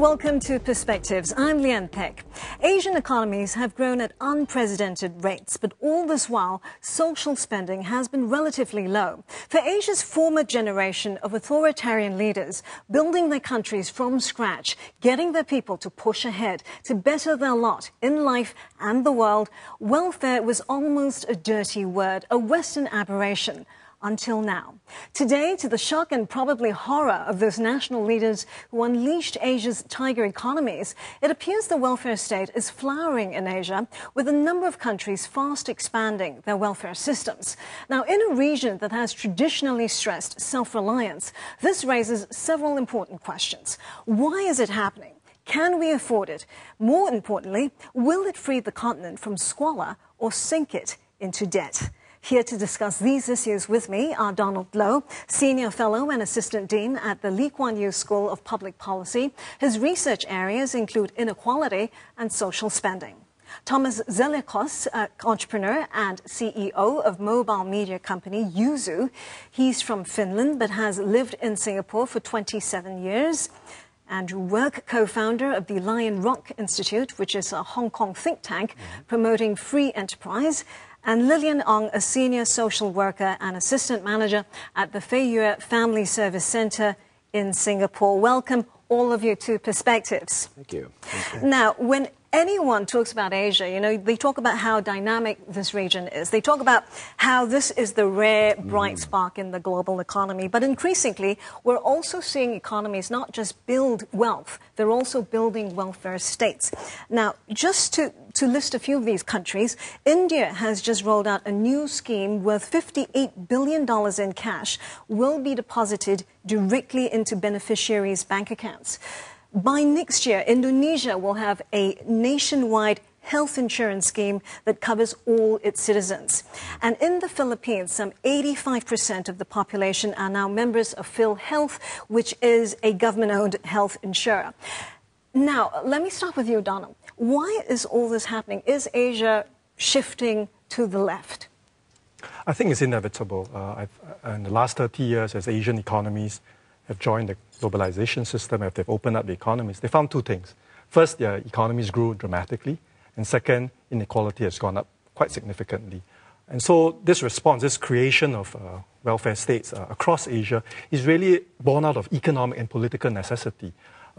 welcome to Perspectives. I'm Lian Peck. Asian economies have grown at unprecedented rates, but all this while, social spending has been relatively low. For Asia's former generation of authoritarian leaders, building their countries from scratch, getting their people to push ahead, to better their lot in life and the world, welfare was almost a dirty word, a Western aberration. Until now. Today, to the shock and probably horror of those national leaders who unleashed Asia's tiger economies, it appears the welfare state is flowering in Asia, with a number of countries fast expanding their welfare systems. Now, in a region that has traditionally stressed self-reliance, this raises several important questions. Why is it happening? Can we afford it? More importantly, will it free the continent from squalor or sink it into debt? Here to discuss these issues with me are Donald Low, Senior Fellow and Assistant Dean at the Lee Kuan Yew School of Public Policy. His research areas include inequality and social spending. Thomas Zelekos, entrepreneur and CEO of mobile media company Yuzu. He's from Finland but has lived in Singapore for 27 years. Andrew Work, co-founder of the Lion Rock Institute, which is a Hong Kong think tank promoting free enterprise. And Lillian Ong, a senior social worker and assistant manager at the Fei Yue Family Service Center in Singapore. Welcome, all of you, to Perspectives. Thank you. Now, when anyone talks about Asia, you know, they talk about how dynamic this region is. They talk about how this is the rare bright spark in the global economy. But increasingly, we're also seeing economies not just build wealth, they're also building welfare states. Now, just to list a few of these countries, India has just rolled out a new scheme worth $58 billion in cash will be deposited directly into beneficiaries' bank accounts. By next year, Indonesia will have a nationwide health insurance scheme that covers all its citizens. And in the Philippines, some 85% of the population are now members of PhilHealth, which is a government-owned health insurer. Now, let me start with you, Donald. Why is all this happening? Is Asia shifting to the left? I think it's inevitable. In the last 30 years, as Asian economies have joined the globalization system, as they've opened up the economies, they found two things. First, their economies grew dramatically. And second, inequality has gone up quite significantly. And so this response, this creation of welfare states across Asia is really born out of economic and political necessity.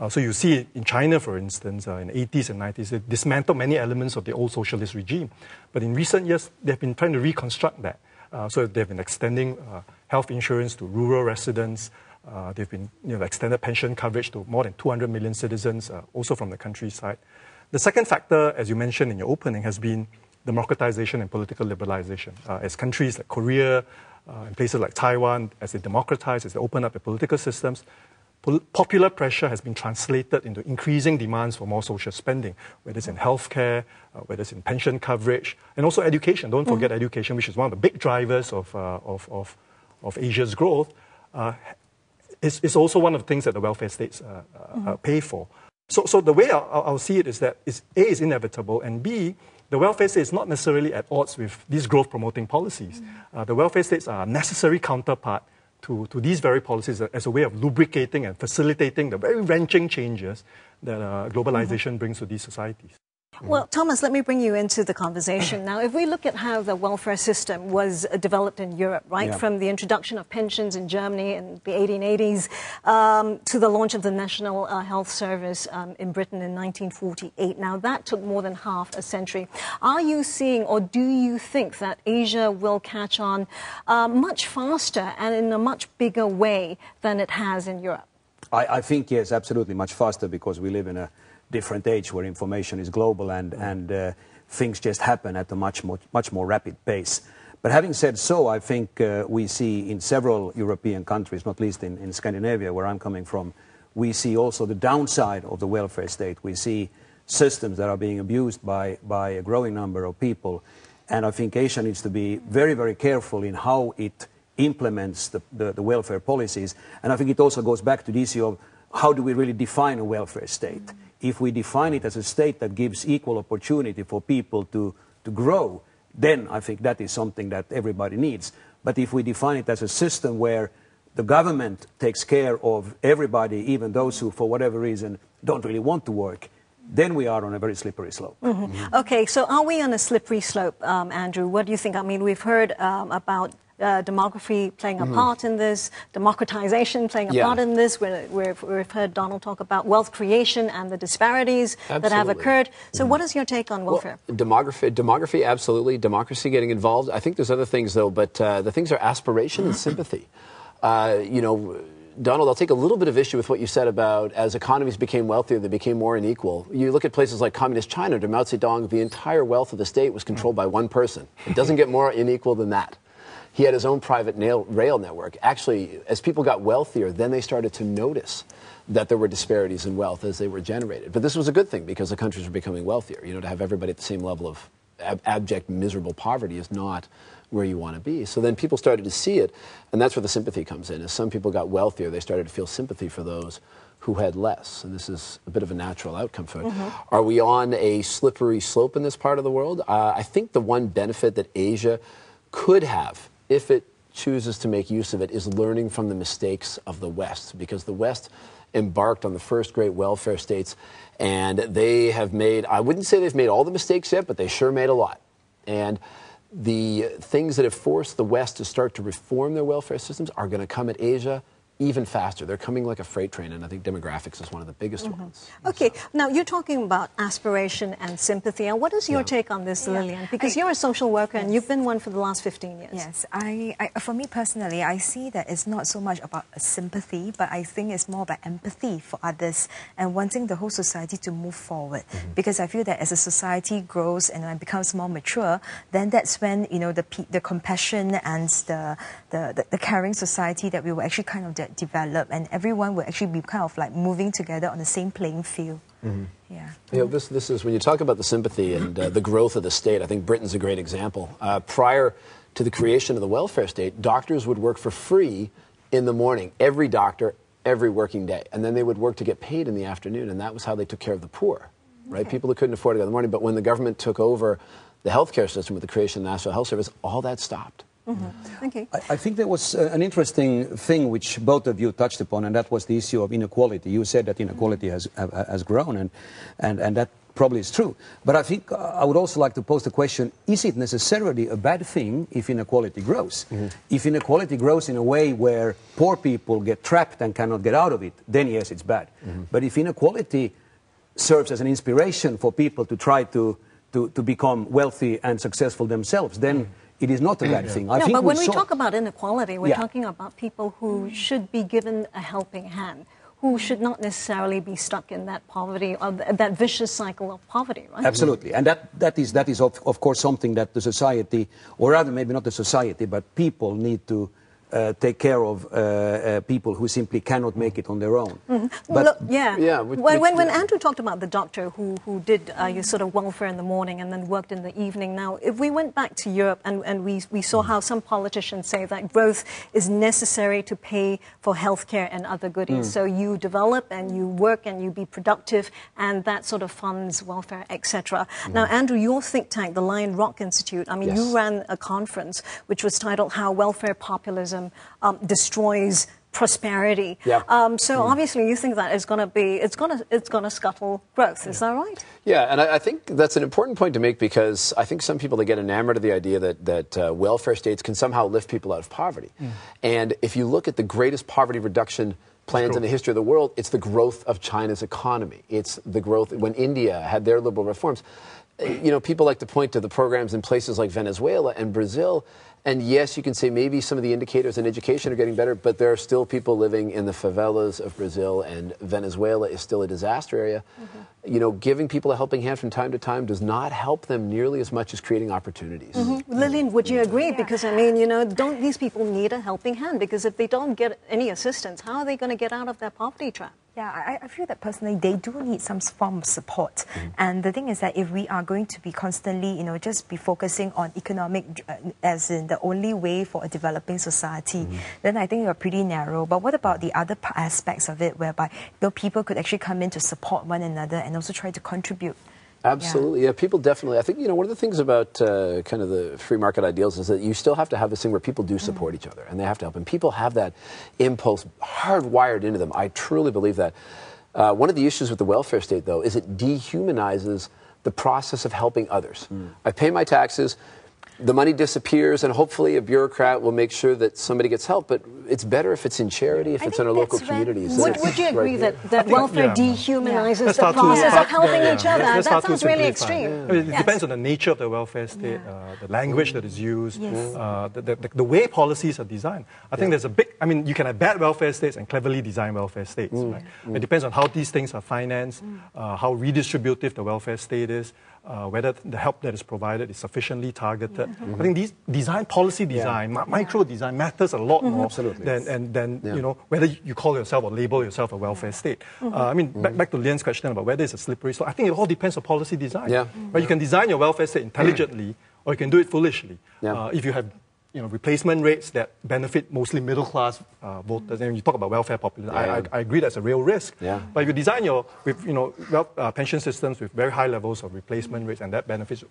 So you see in China, for instance, in the 80s and 90s, they dismantled many elements of the old socialist regime. But in recent years, they've been trying to reconstruct that. So they've been extending health insurance to rural residents. They've been extended pension coverage to more than 200 million citizens, also from the countryside. The second factor, as you mentioned in your opening, has been democratization and political liberalization. As countries like Korea and places like Taiwan, as they democratize, as they open up their political systems, popular pressure has been translated into increasing demands for more social spending, whether it's in healthcare, whether it's in pension coverage, and also education. Don't forget education, which is one of the big drivers of Asia's growth. It's also one of the things that the welfare states pay for. So the way I'll see it is that A, is inevitable, and B, the welfare state is not necessarily at odds with these growth-promoting policies. The welfare states are a necessary counterpart to these very policies as a way of lubricating and facilitating the very wrenching changes that globalization brings to these societies. Well, Thomas, let me bring you into the conversation. Now, if we look at how the welfare system was developed in Europe, right, Yeah. from the introduction of pensions in Germany in the 1880s to the launch of the National Health Service in Britain in 1948. Now, that took more than half a century. Are you seeing, or do you think that Asia will catch on much faster and in a much bigger way than it has in Europe? I think, yes, absolutely, much faster, because we live in a different age where information is global and things just happen at a much more rapid pace. But having said so, I think we see in several European countries, not least in Scandinavia, where I'm coming from, we see also the downside of the welfare state. We see systems that are being abused by a growing number of people. And I think Asia needs to be very, very careful in how it implements the welfare policies. And I think it also goes back to the issue of how do we really define a welfare state? If we define it as a state that gives equal opportunity for people to grow, then I think that is something that everybody needs. But if we define it as a system where the government takes care of everybody, even those who, for whatever reason, don't really want to work, then we are on a very slippery slope. Okay, so are we on a slippery slope, Andrew? What do you think? I mean, we've heard about demography playing a part in this, democratization playing a part in this. We've heard Donald talk about wealth creation and the disparities that have occurred. So what is your take on welfare? Well, demography, absolutely. Democracy getting involved. I think there's other things, though, but the things are aspiration and sympathy. You know, Donald, I'll take a little bit of issue with what you said about as economies became wealthier, they became more unequal. You look at places like communist China under Mao Zedong, the entire wealth of the state was controlled by one person. It doesn't get more unequal than that. He had his own private rail network. Actually, as people got wealthier, then they started to notice that there were disparities in wealth as they were generated. But this was a good thing because the countries were becoming wealthier. You know, to have everybody at the same level of abject, miserable poverty is not where you want to be. So then people started to see it, and that's where the sympathy comes in. As some people got wealthier, they started to feel sympathy for those who had less, and this is a bit of a natural outcome for it. Are we on a slippery slope in this part of the world? I think the one benefit that Asia could have, if it chooses to make use of it, is learning from the mistakes of the West, because the West embarked on the first great welfare states, and they have made, I wouldn't say they've made all the mistakes yet, but they sure made a lot. And the things that have forced the West to start to reform their welfare systems are going to come at Asia even faster. They're coming like a freight train, and I think demographics is one of the biggest ones. Okay, now you're talking about aspiration and sympathy, and what is your take on this, Lillian? Because you're a social worker, and you've been one for the last 15 years. Yes, for me personally, I see that it's not so much about sympathy, but I think it's more about empathy for others and wanting the whole society to move forward. Because I feel that as a society grows and becomes more mature, then that's when, you know, the compassion and the caring society that we will actually kind of develop, and everyone will actually be kind of like moving together on the same playing field. Yeah. You know, this is when you talk about the sympathy and the growth of the state. I think Britain's a great example. Prior to the creation of the welfare state, doctors would work for free in the morning. Every doctor, every working day, and then they would work to get paid in the afternoon, and that was how they took care of the poor. Right? People who couldn't afford to go in the morning. But when the government took over the healthcare system with the creation of the National Health Service, all that stopped. Okay. I think there was an interesting thing which both of you touched upon, and that was the issue of inequality. You said that inequality has grown, and that probably is true. But I think I would also like to pose the question, is it necessarily a bad thing if inequality grows? If inequality grows in a way where poor people get trapped and cannot get out of it, then yes, it's bad. But if inequality serves as an inspiration for people to try to become wealthy and successful themselves, then it is not a bad thing. I think but when we talk about inequality, we're talking about people who should be given a helping hand, who should not necessarily be stuck in that poverty, or that vicious cycle of poverty, right? Absolutely. And that is of course something that the society, or rather maybe not the society, but people need to take care of people who simply cannot make it on their own. But when Andrew talked about the doctor who did sort of welfare in the morning and then worked in the evening, now if we went back to Europe and we saw how some politicians say that growth is necessary to pay for healthcare and other goodies, so you develop and you work and you be productive, and that sort of funds welfare, etc. Now, Andrew, your think tank, the Lion Rock Institute, I mean, you ran a conference which was titled "How Welfare Populism Destroys Prosperity." So obviously you think that is going to be, it's going to scuttle growth. Is that right? Yeah, and I think that's an important point to make, because I think some people, they get enamored of the idea that welfare states can somehow lift people out of poverty. And if you look at the greatest poverty reduction plans in the history of the world, it's the growth of China's economy. It's the growth when India had their liberal reforms. You know, people like to point to the programs in places like Venezuela and Brazil. And yes, you can say maybe some of the indicators in education are getting better, but there are still people living in the favelas of Brazil, and Venezuela is still a disaster area. You know, giving people a helping hand from time to time does not help them nearly as much as creating opportunities. Lillian, would you agree? Because, I mean, you know, don't these people need a helping hand? Because if they don't get any assistance, how are they going to get out of their poverty trap? Yeah, I feel that personally they do need some form of support. And the thing is that if we are going to be constantly, you know, just be focusing on economic as in the only way for a developing society, then I think we're pretty narrow. But what about the other aspects of it, whereby people could actually come in to support one another and also try to contribute? Absolutely, yeah. People definitely. I think, you know, one of the things about kind of the free market ideals is that you still have to have this thing where people do support each other, and they have to help. And people have that impulse hardwired into them. I truly believe that. One of the issues with the welfare state, though, is it dehumanizes the process of helping others. I pay my taxes, the money disappears, and hopefully a bureaucrat will make sure that somebody gets help. But it's better if it's in charity, if it's in our local communities. Would you agree that welfare dehumanizes the process of helping each other? That sounds really extreme. I mean, it depends on the nature of the welfare state, the language that is used, the way policies are designed. I think there's a big, I mean, you can have bad welfare states and cleverly designed welfare states. Right? It depends on how these things are financed, how redistributive the welfare state is, whether the help that is provided is sufficiently targeted. I think these policy design, micro design matters a lot more than you know, whether you call yourself or label yourself a welfare state. I mean, back to Lian's question about whether it's a slippery slope. I think it all depends on policy design. Right? You can design your welfare state intelligently, or you can do it foolishly. If you have replacement rates that benefit mostly middle-class voters. And you talk about welfare populism. I agree that's a real risk. But if you design your pension systems with very high levels of replacement rates, and that benefits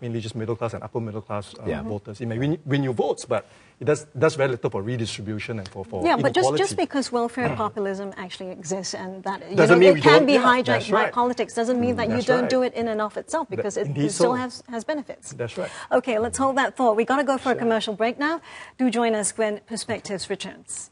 mainly just middle-class and upper-middle-class voters, it may win you votes, but it does very little for redistribution and for but just because welfare populism actually exists and that it can be hijacked by politics doesn't mean that you don't do it in and of itself, because it still has benefits. That's right. Okay, let's hold that thought. We've got to go for a commercial break now. Do join us when Perspectives returns.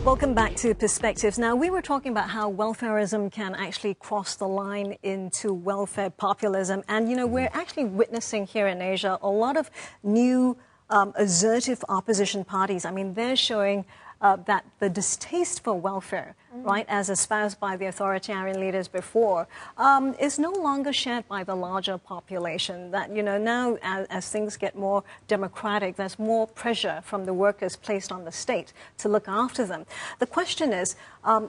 Welcome back to Perspectives. Now, we were talking about how welfarism can actually cross the line into welfare populism. And, we're actually witnessing here in Asia a lot of new assertive opposition parties. I mean, they're showing that the distaste for welfare, right, as espoused by the authoritarian leaders before, is no longer shared by the larger population. That, now as things get more democratic, there's more pressure from the workers placed on the state to look after them. The question is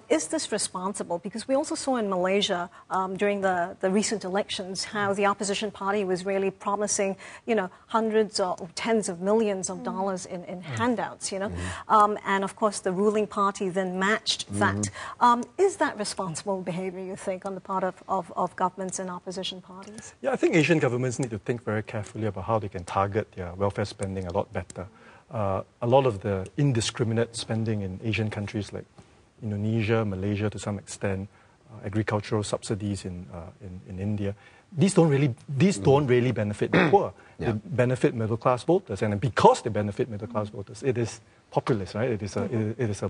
this responsible? Because we also saw in Malaysia during the recent elections how the opposition party was really promising, hundreds or tens of millions of dollars in handouts, and of course the ruling party then matched that. Is that responsible behavior, you think, on the part of governments and opposition parties? Yeah, I think Asian governments need to think very carefully about how they can target their welfare spending a lot better. A lot of the indiscriminate spending in Asian countries like Indonesia, Malaysia to some extent, agricultural subsidies in India, these don't really benefit the poor. They benefit middle-class voters, and because they benefit middle-class voters, it is populist, right? It is a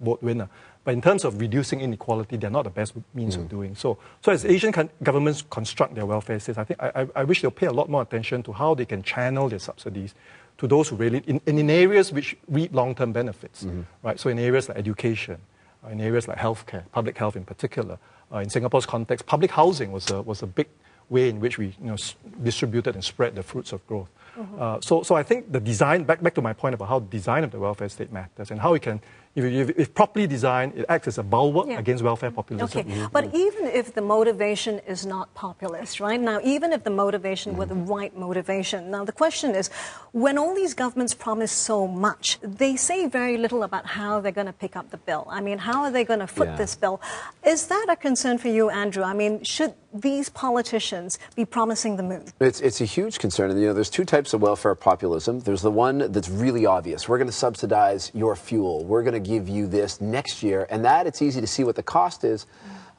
vote winner. But in terms of reducing inequality, they're not the best means of doing so. So as Asian governments construct their welfare states, I think I wish they'll pay a lot more attention to how they can channel their subsidies to those who really, in areas which reap long-term benefits, right? So in areas like education, in areas like healthcare, public health in particular. In Singapore's context, public housing was a big way in which we distributed and spread the fruits of growth. So I think the design, back to my point about how the design of the welfare state matters and how it can, if properly designed, it acts as a bulwark against welfare populism. Okay, but even if the motivation is not populist, right? Now, even if the motivation were the right motivation, now the question is, when all these governments promise so much, they say very little about how they're going to pick up the bill. I mean, how are they going to foot this bill? Is that a concern for you, Andrew? I mean, should these politicians be promising the moon? It's a huge concern. And, there's two types of welfare populism. There's the one that's really obvious. We're going to subsidize your fuel. We're going to give you this next year. And that, it's easy to see what the cost is,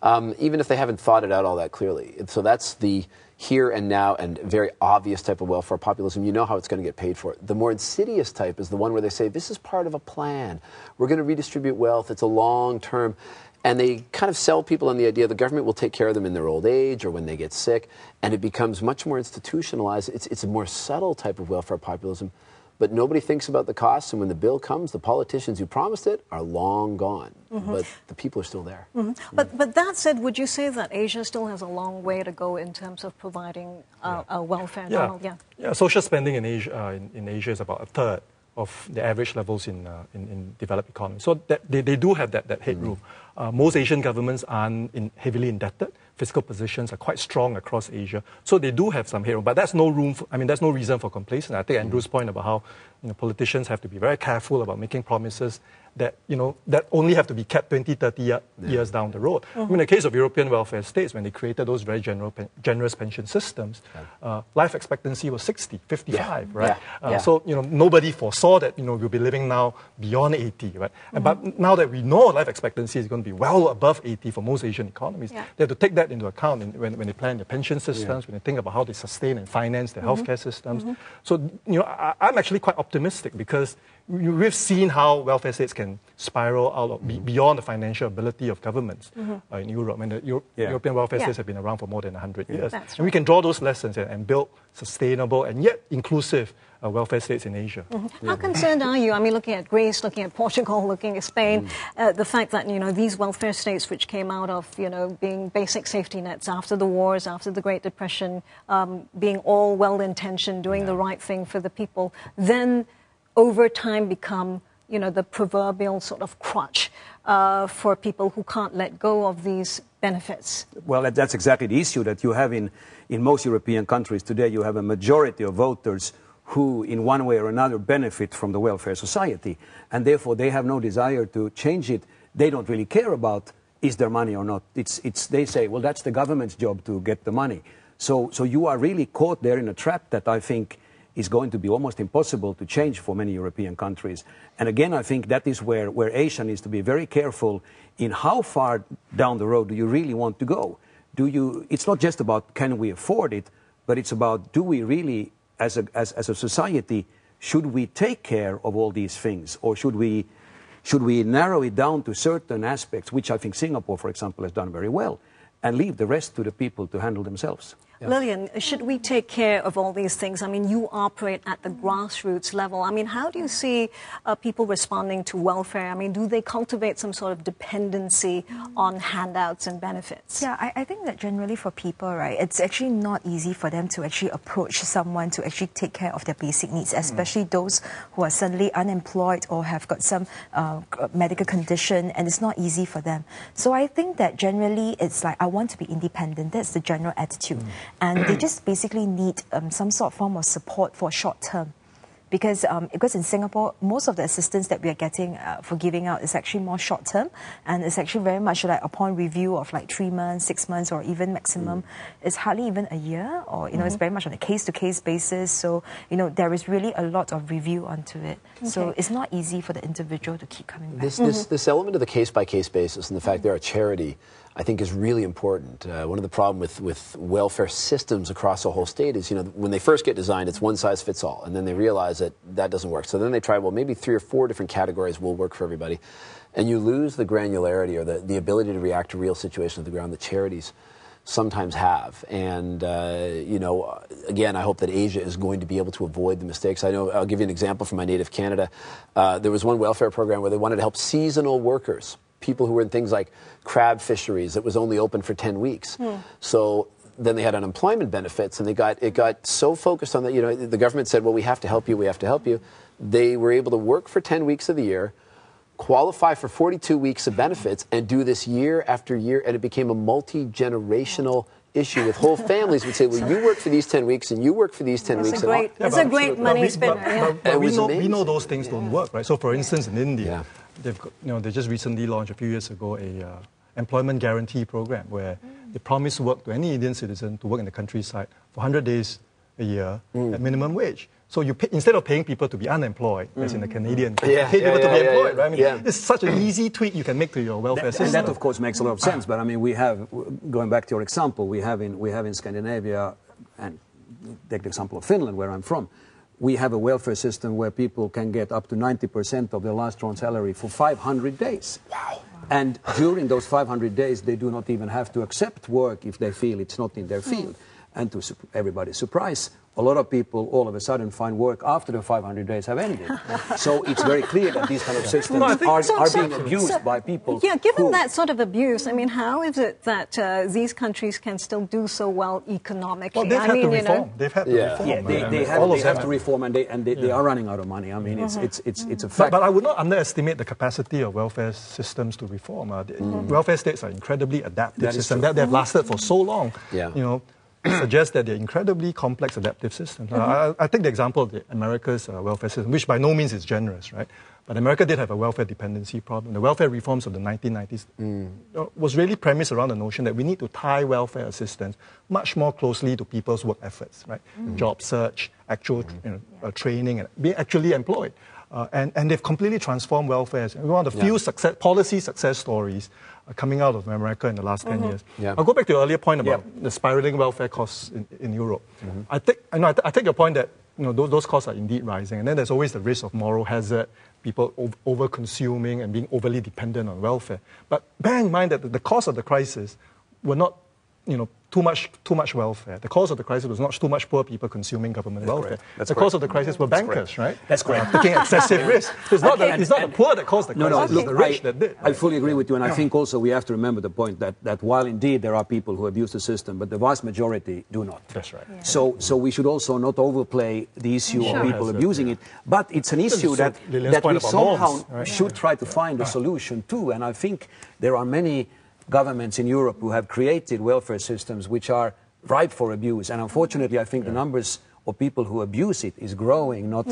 even if they haven't thought it out all that clearly. So that's the here and now and very obvious type of welfare populism. You know how it's going to get paid for. The more insidious type is the one where they say, this is part of a plan. We're going to redistribute wealth. It's a long term. And they kind of sell people on the idea the government will take care of them in their old age or when they get sick. And it becomes much more institutionalized. It's a more subtle type of welfare populism. But nobody thinks about the costs. And when the bill comes, the politicians who promised it are long gone. But the people are still there. But that said, would you say that Asia still has a long way to go in terms of providing a welfare? Yeah, social spending in Asia is about a third of the average levels in developed economies. So they do have that headroom. Most Asian governments aren't heavily indebted. Fiscal positions are quite strong across Asia. So they do have some headroom. But that's no reason for complacency. I think Andrew's point about how politicians have to be very careful about making promises that, that only have to be kept 20, 30 years down the road. I mean, in the case of European welfare states, when they created those very generous pension systems, life expectancy was 60, 55, right? So, nobody foresaw that, we'll be living now beyond 80, right? But now that we know life expectancy is going to be well above 80 for most Asian economies, they have to take that into account when they plan their pension systems, when they think about how they sustain and finance their healthcare systems. So, I'm actually quite optimistic because we've seen how welfare states can spiral out of beyond the financial ability of governments in Europe. And the European welfare states have been around for more than 100 years. And we can draw those lessons and build sustainable and yet inclusive welfare states in Asia. How concerned are you? I mean, looking at Greece, looking at Portugal, looking at Spain, the fact that, these welfare states which came out of, being basic safety nets after the wars, after the Great Depression, being all well-intentioned, doing the right thing for the people, then over time become, the proverbial sort of crutch for people who can't let go of these benefits. Well, that's exactly the issue that you have in most European countries today. You have a majority of voters who, in one way or another, benefit from the welfare society, and therefore they have no desire to change it. They don't really care about is there money or not. They say, well, that's the government's job to get the money. So you are really caught there in a trap that I think is going to be almost impossible to change for many European countries. And again, I think that is where Asia needs to be very careful in how far down the road do you really want to go. It's not just about can we afford it, but it's about do we really, as a society, should we take care of all these things, or should we narrow it down to certain aspects, which I think Singapore, for example, has done very well, and leave the rest to the people to handle themselves. Lillian, should we take care of all these things? I mean, you operate at the grassroots level. I mean, how do you see people responding to welfare? I mean, do they cultivate some sort of dependency on handouts and benefits? Yeah, I think that generally for people, right, it's actually not easy for them to actually approach someone to actually take care of their basic needs, especially those who are suddenly unemployed or have got some medical condition, and it's not easy for them. So I think that generally it's like, I want to be independent. That's the general attitude. And they just basically need some sort of form of support for short term. Because in Singapore, most of the assistance that we are getting for giving out is actually more short term, and it's actually very much like upon review of like 3 months, 6 months, or even maximum, it's hardly even a year, or it's very much on a case-to-case basis. So there is really a lot of review onto it. Okay. So it's not easy for the individual to keep coming back. This element of the case-by-case basis and the fact they're a charity, I think, is really important. One of the problems with welfare systems across the whole state is, when they first get designed, it's one size fits all, and then they realize that doesn't work. So then they try, well, maybe 3 or 4 different categories will work for everybody, and you lose the granularity or the ability to react to real situations on the ground that charities sometimes have. And, again, I hope that Asia is going to be able to avoid the mistakes. I know, I'll give you an example from my native Canada. There was one welfare program where they wanted to help seasonal workers, people who were in things like crab fisheries that was only open for 10 weeks. So then they had unemployment benefits, and it got so focused on that, the government said, well, we have to help you, we have to help you. They were able to work for 10 weeks of the year, qualify for 42 weeks of benefits, and do this year after year, and it became a multi-generational issue with whole families would say, well, you work for these 10 weeks, and you work for these 10 weeks. It's a great money spinner. But we know those things don't work, right? So, for instance, in India, they've got, they just recently launched a few years ago a employment guarantee program where they promise work to any Indian citizen to work in the countryside for 100 days a year at minimum wage. So you pay, instead of paying people to be unemployed, as in the Canadian case, pay people to be employed, right? I mean, it's such an easy tweak you can make to your welfare system. And that, of course, makes a lot of sense. But I mean, we have, going back to your example, we have in Scandinavia, and take the example of Finland, where I'm from, we have a welfare system where people can get up to 90% of their last drawn salary for 500 days. Wow. And during those 500 days, they do not even have to accept work if they feel it's not in their field. And to everybody's surprise, a lot of people all of a sudden find work after the 500 days have ended. So it's very clear that these kind of systems are being abused by people. Yeah, given that sort of abuse, I mean, how is it that these countries can still do so well economically? Well, they've had to reform. They've had to reform. Yeah, they have to reform, and they are running out of money. I mean, it's a fact. But I would not underestimate the capacity of welfare systems to reform. Welfare states are incredibly adaptive systems. They've lasted for so long. Suggests that they're incredibly complex adaptive systems. I take the example of the America's welfare system, which by no means is generous, right? But America did have a welfare dependency problem. The welfare reforms of the 1990s was really premised around the notion that we need to tie welfare assistance much more closely to people's work efforts, right? Job search, actual training, and being actually employed. And they've completely transformed welfare. One of the few policy success stories coming out of America in the last 10 years. I'll go back to your earlier point about the spiraling welfare costs in Europe. I take your point that those costs are indeed rising, and then there's always the risk of moral hazard, people over-consuming and being overly dependent on welfare. But bear in mind that the cause of the crisis were not too much welfare. The cause of the crisis was not too much poor people consuming government welfare. The cause of the crisis were bankers, right? That's correct. Taking excessive risk. It's not the poor that caused the crisis, it's the rich that did. I fully agree with you, and I think also we have to remember the point that while indeed there are people who abuse the system, but the vast majority do not. That's right. Yeah. So we should also not overplay the issue of people abusing it, but it's an issue that we somehow should try to find a solution to, and I think there are many governments in Europe who have created welfare systems which are ripe for abuse, and unfortunately I think the numbers of people who abuse it is growing, not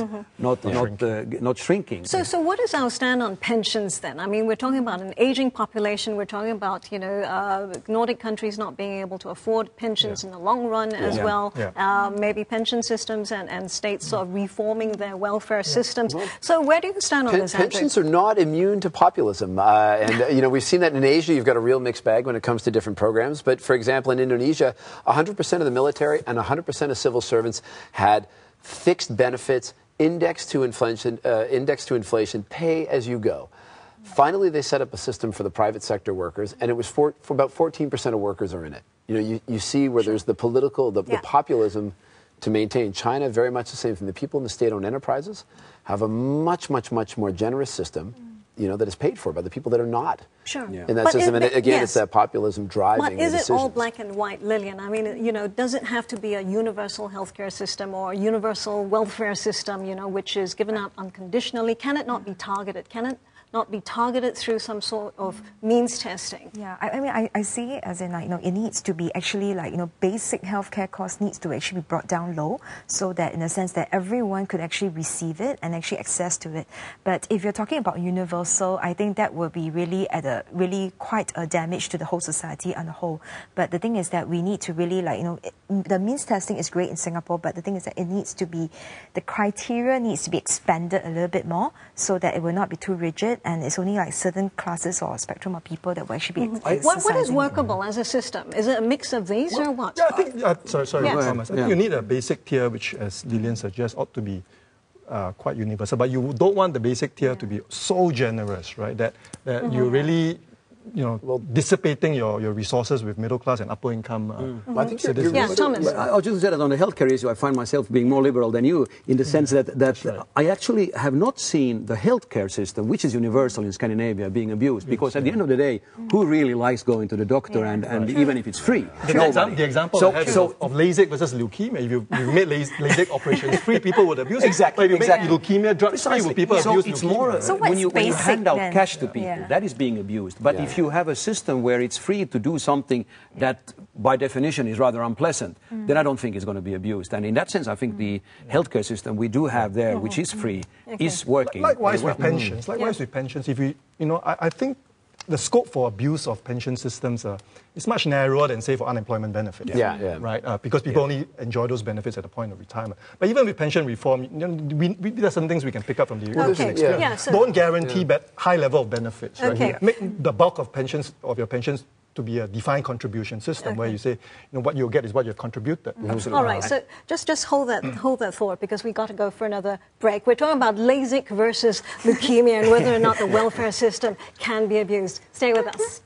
shrinking. So what is our stand on pensions then? I mean, we're talking about an aging population. We're talking about Nordic countries not being able to afford pensions in the long run as well. Maybe pension systems and states sort of reforming their welfare systems. So where do you stand on this, Andrew? Pensions are not immune to populism, and we've seen that in Asia. You've got a real mixed bag when it comes to different programs. But for example, in Indonesia, 100% of the military and 100% of civil servants had fixed benefits, indexed to inflation, pay as you go. Finally, they set up a system for the private sector workers, and it was for about 14% of workers are in it. You see where there's the political, the populism to maintain. China, very much the same thing. The people in the state-owned enterprises have a much, much, much more generous system, that is paid for by the people that are not in that system. And again, it's that populism driving the decisions. But is it all black and white, Lillian? I mean, does it have to be a universal healthcare system or a universal welfare system, which is given out unconditionally? Can it not be targeted? Can it not be targeted through some sort of means testing? Yeah, I mean, I see it as in, it needs to be actually, basic healthcare costs needs to actually be brought down low so that, in a sense, that everyone could actually receive it and actually access to it. But if you're talking about universal, I think that will be really quite a damage to the whole society on the whole. But the thing is that we need to really, the means testing is great in Singapore, but the thing is that it needs to be, the criteria needs to be expanded a little bit more so that it will not be too rigid. And it's only certain classes or spectrum of people that will actually be What is workable as a system? Is it a mix of these or what? Yeah, I think, sorry, Thomas. I think you need a basic tier, which, as Lillian suggests, ought to be quite universal. But you don't want the basic tier to be so generous, right, that you really dissipating your resources with middle class and upper income. I think Thomas. I'll just say that on the healthcare issue, I find myself being more liberal than you in the sense that I actually have not seen the healthcare system, which is universal in Scandinavia, being abused. Because at the end of the day, who really likes going to the doctor and even if it's free? The example of LASIK versus leukemia, if you made LASIK operations free, people would abuse it. Exactly. If you make leukemia drugs free, would people abuse it's leukemia? more when you hand out cash to people, Yeah. that is being abused. But if you have a system where it's free to do something that by definition is rather unpleasant, then I don't think it's going to be abused. And in that sense, I think the healthcare system we do have there, which is free, is working. Likewise with pensions. If I think the scope for abuse of pension systems is much narrower than, say, for unemployment benefits. Right? Because people only enjoy those benefits at the point of retirement. But even with pension reform, there are some things we can pick up from the experience. Don't guarantee high level of benefits. Right? Make the bulk of your pensions to be a defined contribution system where you say, what you'll get is what you've contributed. All right, so just hold that thought because we've got to go for another break. We're talking about LASIK versus leukemia and whether or not the welfare system can be abused. Stay with us.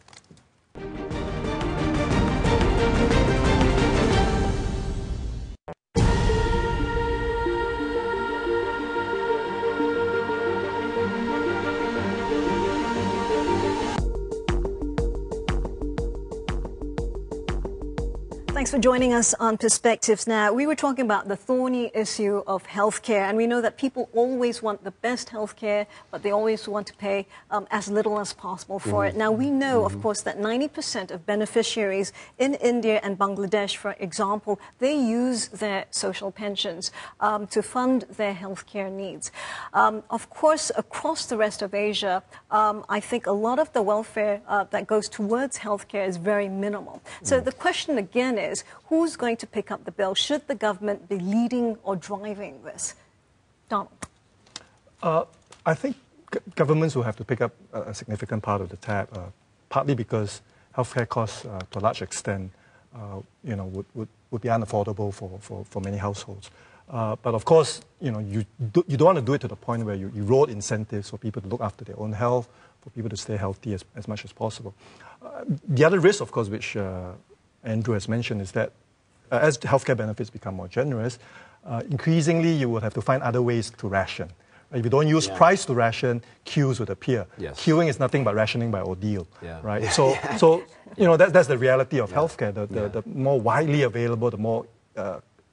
Thanks Thanks for joining us on Perspectives Now. We were talking about the thorny issue of healthcare, and we know that people always want the best healthcare, but they always want to pay as little as possible for it. Now, we know, of course, that 90% of beneficiaries in India and Bangladesh, for example, they use their social pensions to fund their healthcare needs. Of course, across the rest of Asia, I think a lot of the welfare that goes towards healthcare is very minimal. So the question again is, who's going to pick up the bill? Should the government be leading or driving this? Donald. I think governments will have to pick up a significant part of the tab, partly because healthcare costs, to a large extent, would be unaffordable for many households. But of course, you don't want to do it to the point where you erode incentives for people to look after their own health, for people to stay healthy as much as possible. The other risk, of course, which Andrew has mentioned, is that as healthcare benefits become more generous, increasingly you will have to find other ways to ration. If you don't use price to ration, queues would appear. Yes. Queuing is nothing but rationing by ordeal, right? So that's the reality of healthcare. The more widely available, the more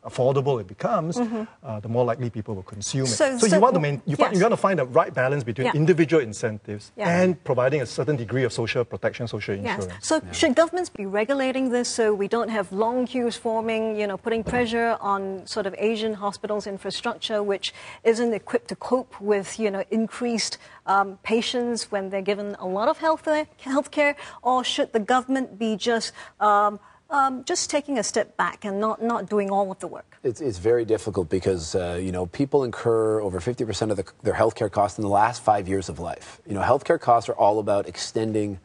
affordable it becomes, the more likely people will consume it. So you want to find the right balance between individual incentives and providing a certain degree of social protection, social insurance. So should governments be regulating this so we don't have long queues forming, putting pressure on sort of Asian hospitals' infrastructure, which isn't equipped to cope with, increased patients when they're given a lot of health care? Or should the government be just taking a step back and not doing all of the work? It's very difficult because, people incur over 50% of their healthcare costs in the last 5 years of life. Healthcare costs are all about extending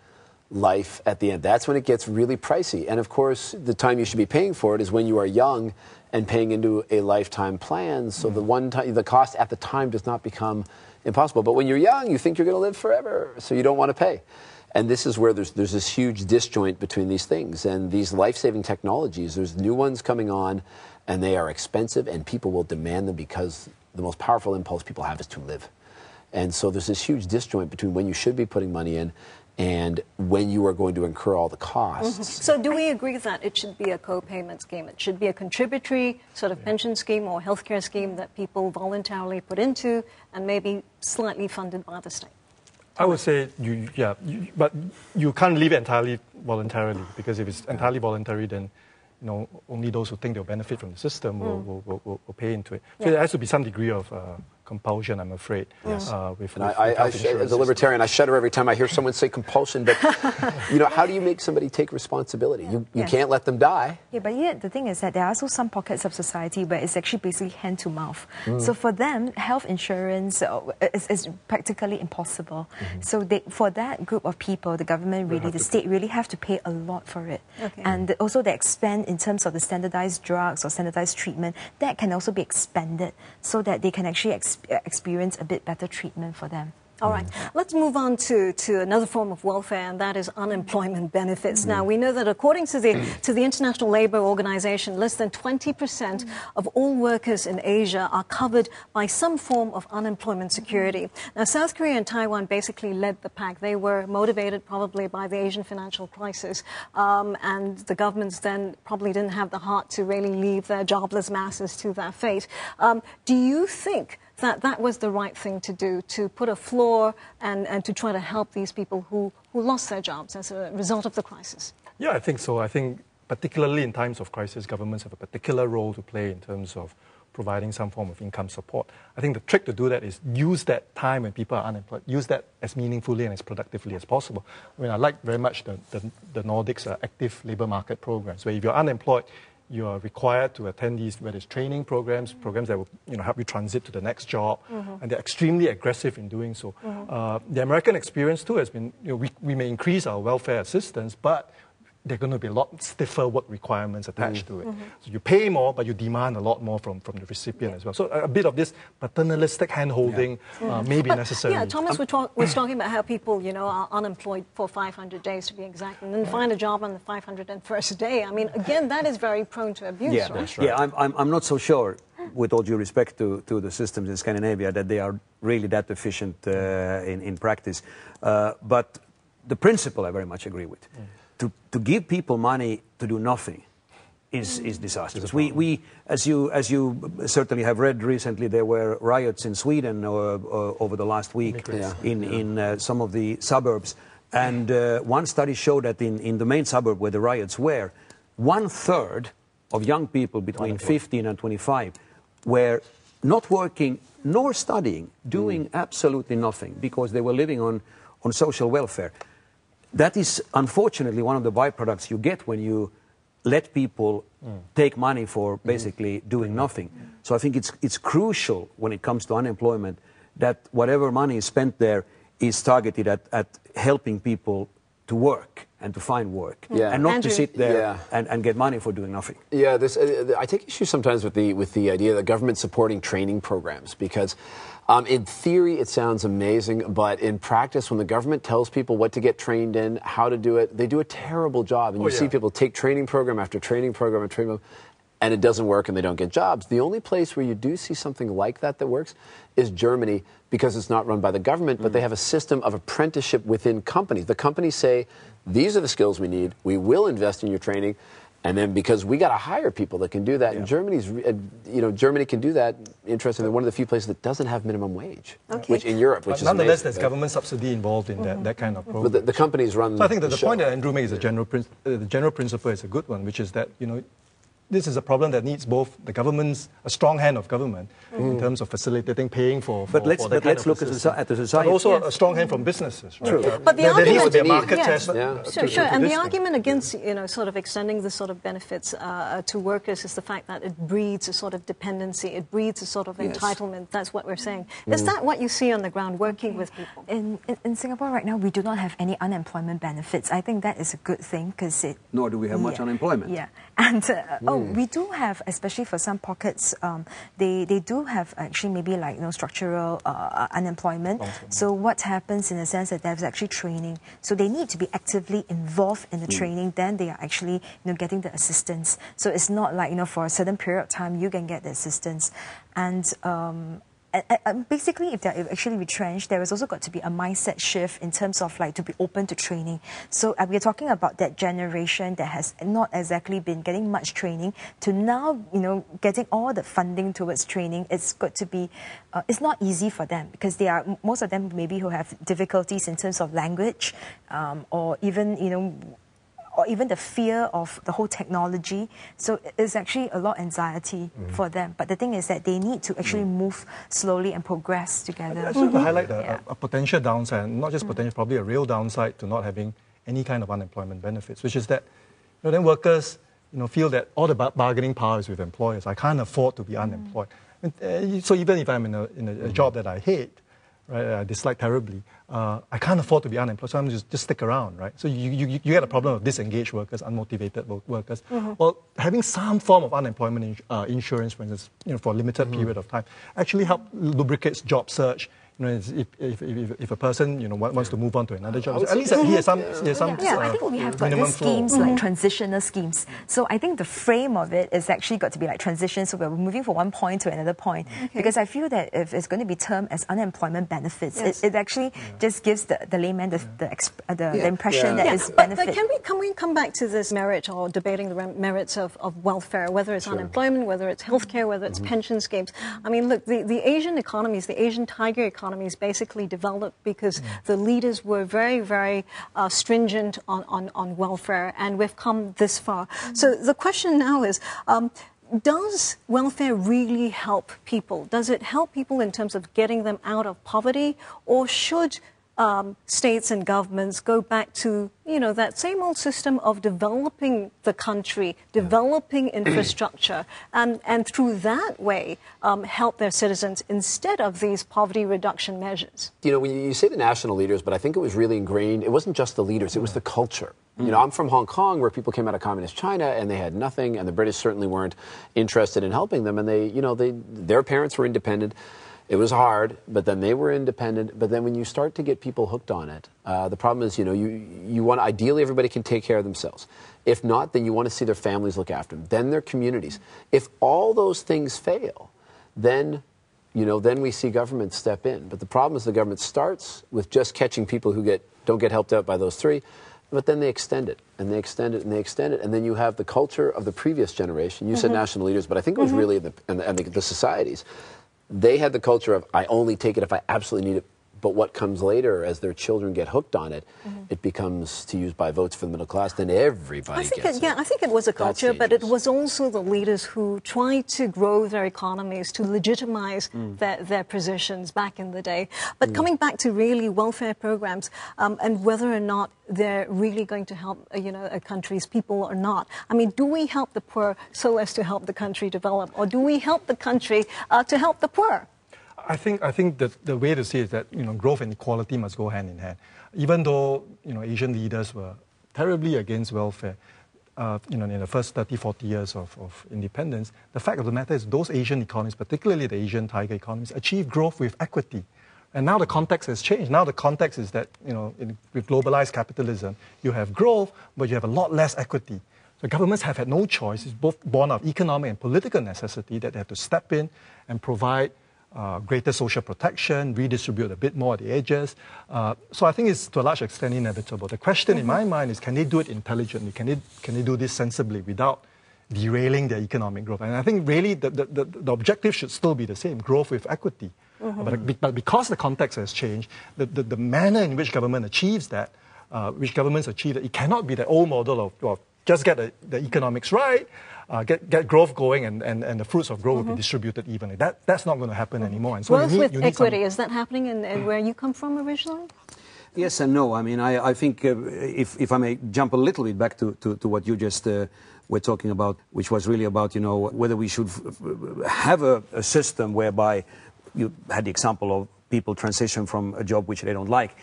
life at the end. That's when it gets really pricey. And of course, the time you should be paying for it is when you are young and paying into a lifetime plan. So the cost at the time does not become impossible. But when you're young, you think you're going to live forever, so you don't want to pay. And this is where there's this huge disjoint between these things. And these life-saving technologies, there's new ones coming on, and they are expensive, and people will demand them because the most powerful impulse people have is to live. And so there's this huge disjoint between when you should be putting money in and when you are going to incur all the costs. So do we agree that it should be a co-payment scheme? It should be a contributory sort of pension scheme or healthcare scheme that people voluntarily put into and maybe slightly funded by the state? I would say, but you can't leave it entirely voluntarily, because if it's entirely voluntary, then only those who think they'll benefit from the system will pay into it. So there has to be some degree of compulsion, I'm afraid. Yes. As a libertarian, I shudder every time I hear someone say compulsion. But how do you make somebody take responsibility? You can't let them die. Yeah, but the thing is that there are also some pockets of society where it's actually basically hand to mouth. So for them, health insurance is practically impossible. So for that group of people, the government really, the state really have to pay a lot for it. And also the expand in terms of the standardized drugs or standardized treatment, that can also be expanded so that they can actually experience a bit better treatment for them. All right. Let's move on to another form of welfare, and that is unemployment benefits. Now, we know that according to the International Labour Organization, less than 20% of all workers in Asia are covered by some form of unemployment security. Now, South Korea and Taiwan basically led the pack. They were motivated probably by the Asian financial crisis, and the governments then probably didn't have the heart to really leave their jobless masses to their fate. Do you think that was the right thing to do, to put a floor and to try to help these people who lost their jobs as a result of the crisis? Yeah, I think so. I think particularly in times of crisis, governments have a particular role to play in terms of providing some form of income support. I think the trick to do that is use that time when people are unemployed, use that as meaningfully and as productively as possible. I mean, I like very much the Nordics' active labour market programs, where if you're unemployed, you are required to attend these, whether it's training programs that will help you transit to the next job, and they're extremely aggressive in doing so. The American experience too has been, we may increase our welfare assistance, but there are going to be a lot stiffer work requirements attached to it. So you pay more, but you demand a lot more from the recipient as well. So a bit of this paternalistic hand-holding may be necessary. Yeah, Thomas was talking about how people, are unemployed for 500 days to be exact, and then find a job on the 501st day. I mean, again, that is very prone to abuse, yeah, right? That's right. Yeah, I'm not so sure, with all due respect to the systems in Scandinavia, that they are really that efficient in practice. But the principle I very much agree with. To give people money to do nothing is disastrous. We as you certainly have read recently, there were riots in Sweden over the last week in some of the suburbs, and one study showed that in the main suburb where the riots were, 1/3 of young people between 15 and 25 were not working nor studying, doing absolutely nothing because they were living on social welfare. That is unfortunately one of the byproducts you get when you let people take money for basically doing nothing. So I think it's crucial when it comes to unemployment that whatever money is spent there is targeted at helping people to work and to find work, and not to sit there and get money for doing nothing. Yeah, I take issue sometimes with the idea that government supporting training programs, because in theory it sounds amazing, but in practice, when the government tells people what to get trained in, how to do it, they do a terrible job. And you see people take training program after training program after training program, and it doesn't work and they don't get jobs. The only place where you do see something like that works is Germany, because it's not run by the government, but they have a system of apprenticeship within companies. The companies say, these are the skills we need, we will invest in your training, and then because we got to hire people that can do that, and Germany can do that. Interestingly, one of the few places that doesn't have minimum wage, which in Europe, which is nonetheless, amazing, there's government subsidy involved in that kind of program. But the companies run. So I think that the point that Andrew makes, the general principle is a good one, which is that this is a problem that needs both the government's, a strong hand of government in terms of facilitating, paying for. But let's look at the society. But also a strong hand from businesses, right? True. But the there argument needs to be a market test. Sure. And the argument against sort of extending the sort of benefits to workers is the fact that it breeds a sort of dependency, it breeds a sort of entitlement. That's what we're saying. Is that what you see on the ground working with people? In Singapore right now, we do not have any unemployment benefits. I think that is a good thing because it. Nor do we have much unemployment. Yeah, and we do have, especially for some pockets, they do have actually maybe like structural unemployment. So what happens in the sense that there's actually training, so they need to be actively involved in the training. Then they are actually getting the assistance. So it's not like for a certain period of time you can get the assistance, and basically, if they're actually retrenched, there has also got to be a mindset shift in terms of to be open to training. So we're talking about that generation that has not exactly been getting much training to now, getting all the funding towards training. It's got to be, it's not easy for them because most of them maybe who have difficulties in terms of language, or even, or even the fear of the whole technology. So it's actually a lot of anxiety for them. But the thing is that they need to actually move slowly and progress together. I just want to highlight a potential downside, not just potential, probably a real downside to not having any kind of unemployment benefits, which is that then workers feel that all the bargaining power is with employers. I can't afford to be unemployed. So even if I'm in a job that I hate, right, I dislike terribly, I can't afford to be unemployed, so I'm just stick around, right? So you get a problem of disengaged workers, unmotivated workers. Well, having some form of unemployment insurance, for instance, for a limited period of time, actually help lubricates job search. If a person wants to move on to another job, at least he has some. I think we have got these schemes like transitional schemes. So I think the frame of it is actually got to be like transition. So we're moving from one point to another point. Because I feel that if it's going to be termed as unemployment benefits, it actually just gives the layman the impression that it's benefit. But can we come back to this merit or debating the merits of welfare, whether it's unemployment, whether it's healthcare, whether it's pension schemes? I mean, look, the Asian economies, the Asian tiger economies basically developed because the leaders were very, very stringent on welfare, and we've come this far. So the question now is, does welfare really help people? Does it help people in terms of getting them out of poverty, or should states and governments go back to, that same old system of developing the country, developing infrastructure, and through that way help their citizens instead of these poverty reduction measures? When you say the national leaders, but I think it was really ingrained, it wasn't just the leaders, it was the culture. I'm from Hong Kong, where people came out of communist China and they had nothing, and the British certainly weren't interested in helping them, and their parents were independent. It was hard, but then they were independent. But then when you start to get people hooked on it, the problem is, you want, ideally everybody can take care of themselves. If not, then you want to see their families look after them, then their communities. If all those things fail, then we see government step in. But the problem is the government starts with just catching people who don't get helped out by those three. But then they extend it, and they extend it, and they extend it, and then you have the culture of the previous generation. You said national leaders, but I think it was really the societies. They had the culture of, I only take it if I absolutely need it. But what comes later, as their children get hooked on it, it becomes to use by votes for the middle class. Then everybody gets it. Yeah, I think it was a culture, but it was also the leaders who tried to grow their economies to legitimize their positions back in the day. But coming back to really welfare programs and whether or not they're really going to help, a country's people or not. I mean, do we help the poor so as to help the country develop, or do we help the country to help the poor? I think that the way to see it is that growth and equality must go hand in hand. Even though Asian leaders were terribly against welfare, in the first 30, 40 years of independence, the fact of the matter is those Asian economies, particularly the Asian tiger economies, achieved growth with equity. And now the context has changed. Now the context is that with globalized capitalism, you have growth, but you have a lot less equity. So governments have had no choice. It's both born of economic and political necessity that they have to step in and provide greater social protection, redistribute a bit more at the edges. So I think it's to a large extent inevitable. The question in my mind is, can they do it intelligently? Can they do this sensibly without derailing their economic growth? And I think really the objective should still be the same, growth with equity. But because the context has changed, the manner in which government achieves that, which governments achieve it, it cannot be the old model of, well, just get the economics right, get growth going, and the fruits of growth will be distributed evenly. That's not going to happen anymore. And so growth with equity, is that happening in where you come from originally? Yes and no. I mean, I think if I may jump a little bit back to what you just were talking about, which was really about, whether we should have a system whereby you had the example of people transition from a job which they don't like.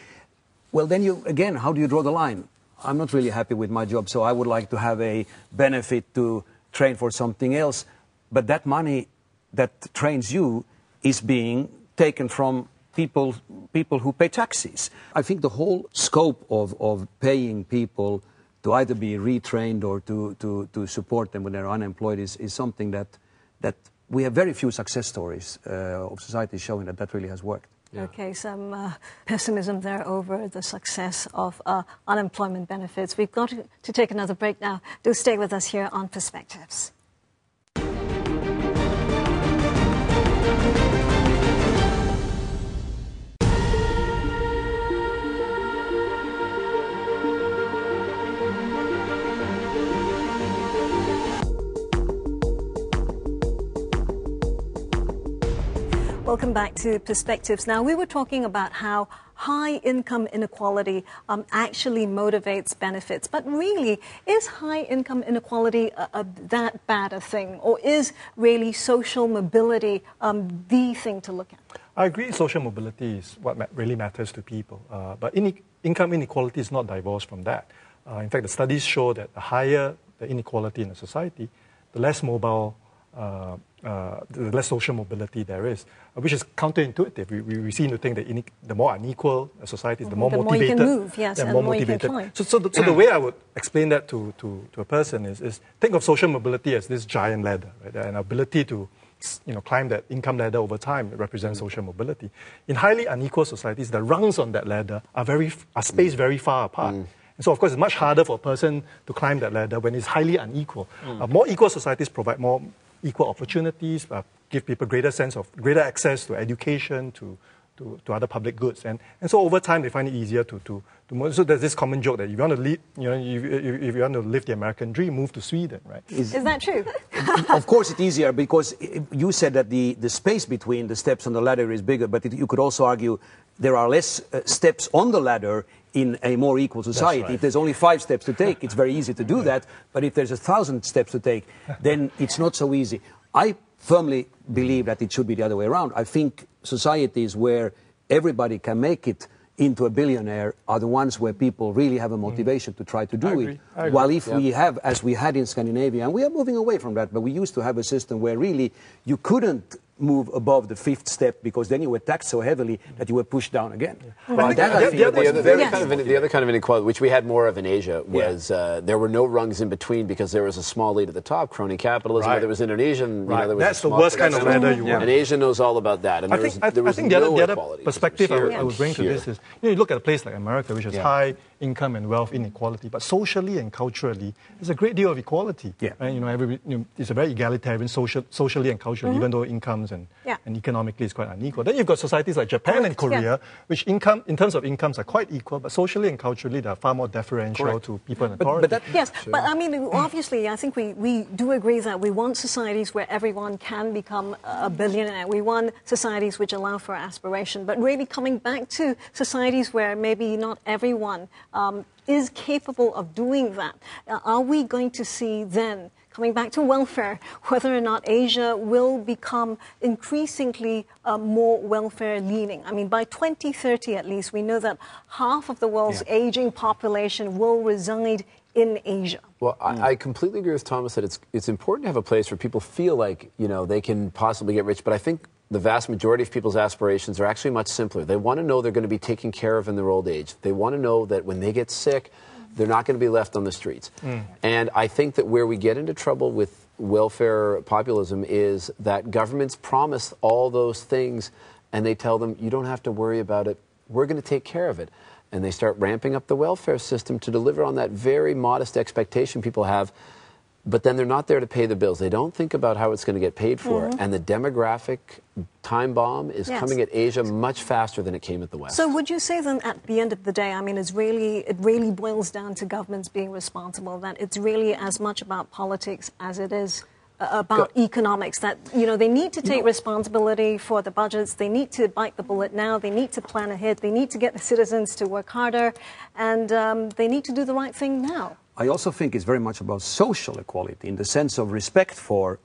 Well, then again, how do you draw the line? I'm not really happy with my job, so I would like to have a benefit to train for something else. But that money that trains you is being taken from people who pay taxes. I think the whole scope of paying people to either be retrained or to support them when they're unemployed is something that we have very few success stories of society showing that really has worked. Yeah. Okay, some pessimism there over the success of unemployment benefits. We've got to take another break now. Do stay with us here on Perspectives. Welcome back to Perspectives. Now, we were talking about how high income inequality actually motivates benefits. But really, is high income inequality that bad a thing? Or is really social mobility the thing to look at? I agree social mobility is what really matters to people. But income inequality is not divorced from that. In fact, the studies show that the higher the inequality in a society, the less mobile the less social mobility there is, which is counterintuitive. We seem to think that the more unequal a society is, the more motivated. The more you can move, yes, and the more more motivated. you can climb. So the way I would explain that to a person is think of social mobility as this giant ladder, right? An ability to climb that income ladder over time represents social mobility. In highly unequal societies, the rungs on that ladder are spaced very far apart. And so, of course, it's much harder for a person to climb that ladder when it's highly unequal. More equal societies provide more equal opportunities, give people greater access to education, to other public goods, and so over time they find it easier to move. So there's this common joke that if you want to live, if you want to live the American dream, move to Sweden, right? Is that true? Of course, it's easier because you said that the space between the steps on the ladder is bigger, but you could also argue there are less steps on the ladder in a more equal society. Right. If there's only 5 steps to take, it's very easy to do that. But if there's 1,000 steps to take, then it's not so easy. I firmly believe that it should be the other way around. I think societies where everybody can make it into a billionaire are the ones where people really have a motivation to try to do it. While if we have, as we had in Scandinavia, and we are moving away from that, but we used to have a system where really you couldn't move above the fifth step, because then you were taxed so heavily that you were pushed down again. Well, the other kind of inequality, which we had more of in Asia, was there were no rungs in between because there was a small lead at the top, crony capitalism. There was Indonesian. Right. You know, there was That's the worst kind of ladder you want. And Asia knows all about that. And I think the other perspective I would bring to this is, you look at a place like America, which has high income and wealth inequality, but socially and culturally, there's a great deal of equality. Right? It's a very egalitarian socially and culturally, even though incomes and economically is quite unequal. Then you've got societies like Japan and Korea, which in terms of incomes are quite equal, but socially and culturally they are far more deferential to people in authority. But I mean, obviously, I think we do agree that we want societies where everyone can become a billionaire. We want societies which allow for aspiration, but really coming back to societies where maybe not everyone is capable of doing that. Are we going to see then, coming back to welfare, whether or not Asia will become increasingly more welfare-leaning? I mean, by 2030 at least, we know that half of the world's aging population will reside in Asia. Well, I completely agree with Thomas that it's important to have a place where people feel like, they can possibly get rich, but I think the vast majority of people's aspirations are actually much simpler. They want to know they're going to be taken care of in their old age. They want to know that when they get sick, they're not going to be left on the streets. And I think that where we get into trouble with welfare populism is that governments promise all those things and they tell them, you don't have to worry about it. We're going to take care of it. And they start ramping up the welfare system to deliver on that very modest expectation people have. But then they're not there to pay the bills. They don't think about how it's going to get paid for. And the demographic time bomb is coming at Asia much faster than it came at the West. So would you say then at the end of the day, I mean, it really boils down to governments being responsible, that it's really as much about politics as it is about economics, that, they need to take responsibility for the budgets, they need to bite the bullet now, they need to plan ahead, they need to get the citizens to work harder, and they need to do the right thing now. I also think it's very much about social equality in the sense of respect for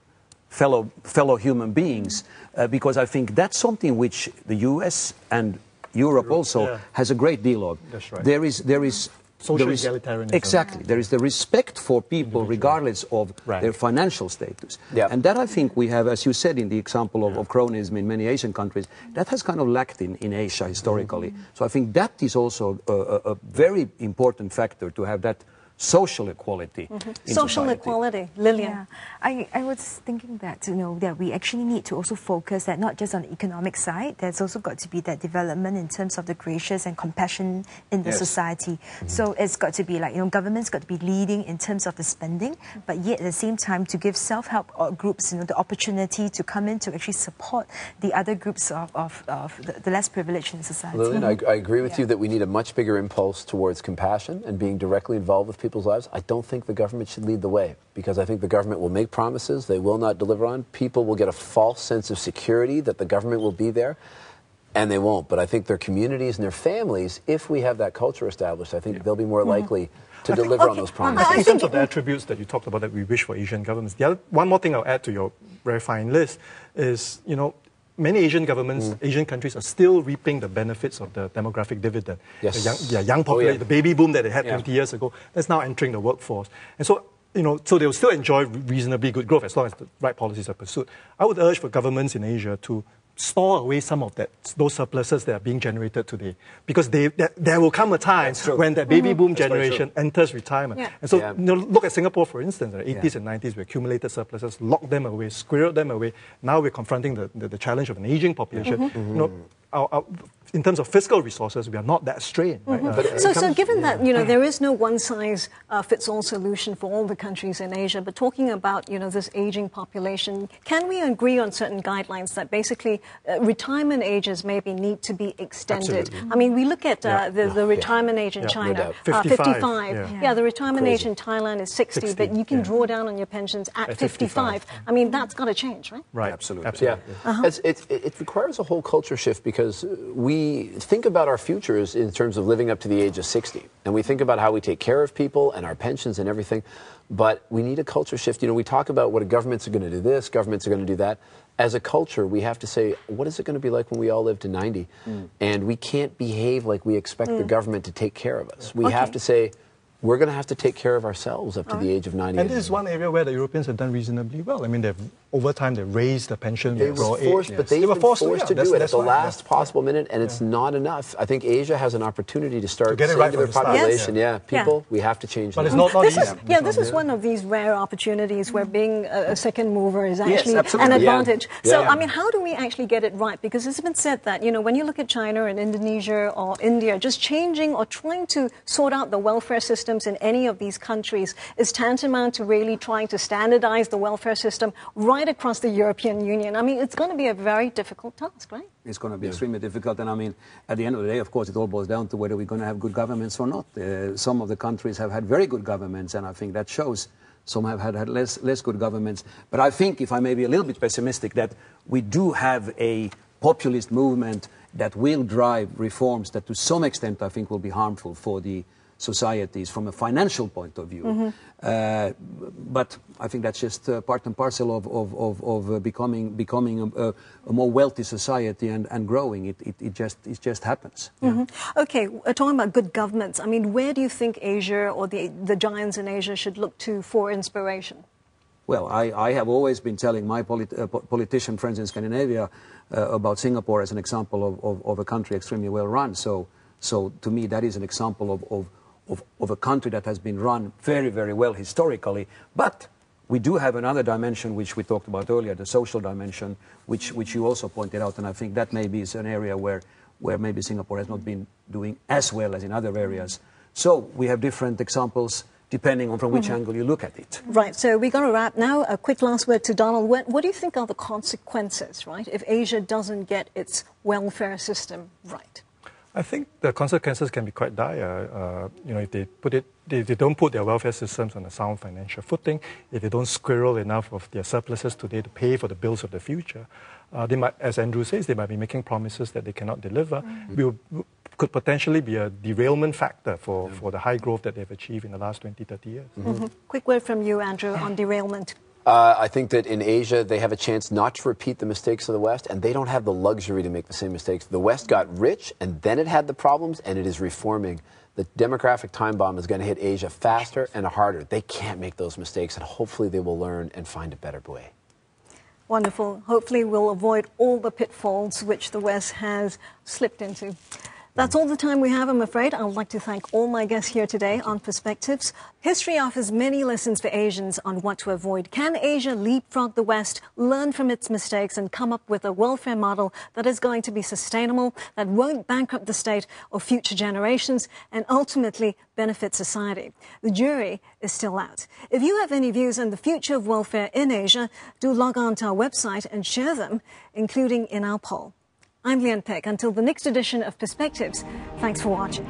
fellow human beings, because I think that's something which the US and Europe also has a great deal of. That's right. There is social egalitarianism. Exactly. There is the respect for people regardless of their financial status. And that I think we have, as you said in the example of cronyism in many Asian countries, that has kind of lacked in Asia historically. So I think that is also a very important factor to have that social equality. Social equality, Lillian. I was thinking that, that we actually need to also focus that not just on the economic side, there's also got to be that development in terms of the gracious and compassion in the society. So it's got to be like, government's got to be leading in terms of the spending, but yet at the same time to give self-help groups, the opportunity to come in to actually support the other groups of the less privileged in society. Lillian, I agree with you that we need a much bigger impulse towards compassion and being directly involved with people's lives. I don't think the government should lead the way, because I think the government will make promises they will not deliver on. People will get a false sense of security that the government will be there, and they won't. But I think their communities and their families, if we have that culture established, I think they'll be more likely to deliver on those promises. In terms of the attributes that you talked about that we wish for Asian governments, one more thing I'll add to your very fine list is, many Asian governments, Asian countries are still reaping the benefits of the demographic dividend. The young population, the baby boom that they had 50 years ago, that's now entering the workforce. And so, so they'll still enjoy reasonably good growth as long as the right policies are pursued. I would urge for governments in Asia to store away some of those surpluses that are being generated today, because there will come a time when that baby boom generation enters retirement. And so look at Singapore, for instance. In the 80s and 90s, we accumulated surpluses, locked them away, squirreled them away. Now we're confronting the challenge of an aging population. In terms of fiscal resources, we are not that strained. Right? So given that, there is no one-size-fits-all solution for all the countries in Asia, but talking about, this aging population, can we agree on certain guidelines that basically retirement ages maybe need to be extended? I mean, we look at the retirement age in China, 55. The retirement age in Thailand is 60, but you can draw down on your pensions at 55. I mean, that's got to change, right? Right, absolutely. It requires a whole culture shift, because we think about our futures in terms of living up to the age of 60. And we think about how we take care of people and our pensions and everything. But we need a culture shift. We talk about what governments are going to do this, governments are going to do that. As a culture, we have to say, what is it going to be like when we all live to 90? And we can't behave like we expect the government to take care of us. We have to say, we're going to have to take care of ourselves up to the age of 90. And this is one area where the Europeans have done reasonably well. I mean, over time, they've raised the pension. They were forced, but they were forced to do it at the last possible minute, and it's not enough. I think Asia has an opportunity to start saying to their population. People, we have to change But this. it's not easy. This is one of these rare opportunities where being a second mover is actually absolutely. an advantage. Yeah. So, I mean, how do we actually get it right? Because it's been said that, when you look at China and Indonesia or India, just changing or trying to sort out the welfare systems in any of these countries is tantamount to really trying to standardize the welfare system right across the European Union. I mean, it's going to be a very difficult task, right? It's going to be extremely difficult, and I mean, at the end of the day, of course, it all boils down to whether we're going to have good governments or not. Some of the countries have had very good governments, and I think that shows. Some have had less good governments. But I think, if I may be a little bit pessimistic, that we do have a populist movement that will drive reforms that to some extent I think will be harmful for the societies from a financial point of view. But I think that's just part and parcel of becoming a more wealthy society and growing. It just happens. Okay, talking about good governments, I mean, where do you think Asia or the giants in Asia should look to for inspiration? Well, I have always been telling my politician friends in Scandinavia about Singapore as an example of a country extremely well run. So to me, that is an example of a country that has been run very, very well historically. But we do have another dimension which we talked about earlier, the social dimension, which you also pointed out. And I think that maybe is an area where maybe Singapore has not been doing as well as in other areas. So we have different examples depending on from which angle you look at it. Right, so we're going to wrap now. A quick last word to Donald. What do you think are the consequences, right, if Asia doesn't get its welfare system right? I think the consequences can be quite dire. If they don't put their welfare systems on a sound financial footing, if they don't squirrel enough of their surpluses today to pay for the bills of the future, they might, as Andrew says, they might be making promises that they cannot deliver. Could potentially be a derailment factor for the high growth that they've achieved in the last 20, 30 years. Quick word from you, Andrew, on derailment. I think that in Asia, they have a chance not to repeat the mistakes of the West, and they don't have the luxury to make the same mistakes. The West got rich, and then it had the problems, and it is reforming. The demographic time bomb is going to hit Asia faster and harder. They can't make those mistakes, and hopefully they will learn and find a better way. Wonderful. Hopefully we'll avoid all the pitfalls which the West has slipped into. That's all the time we have, I'm afraid. I would like to thank all my guests here today on Perspectives. History offers many lessons for Asians on what to avoid. Can Asia leapfrog the West, learn from its mistakes, and come up with a welfare model that is going to be sustainable, that won't bankrupt the state or future generations, and ultimately benefit society? The jury is still out. If you have any views on the future of welfare in Asia, do log on to our website and share them, including in our poll. I'm Leanne Peck. Until the next edition of Perspectives, thanks for watching.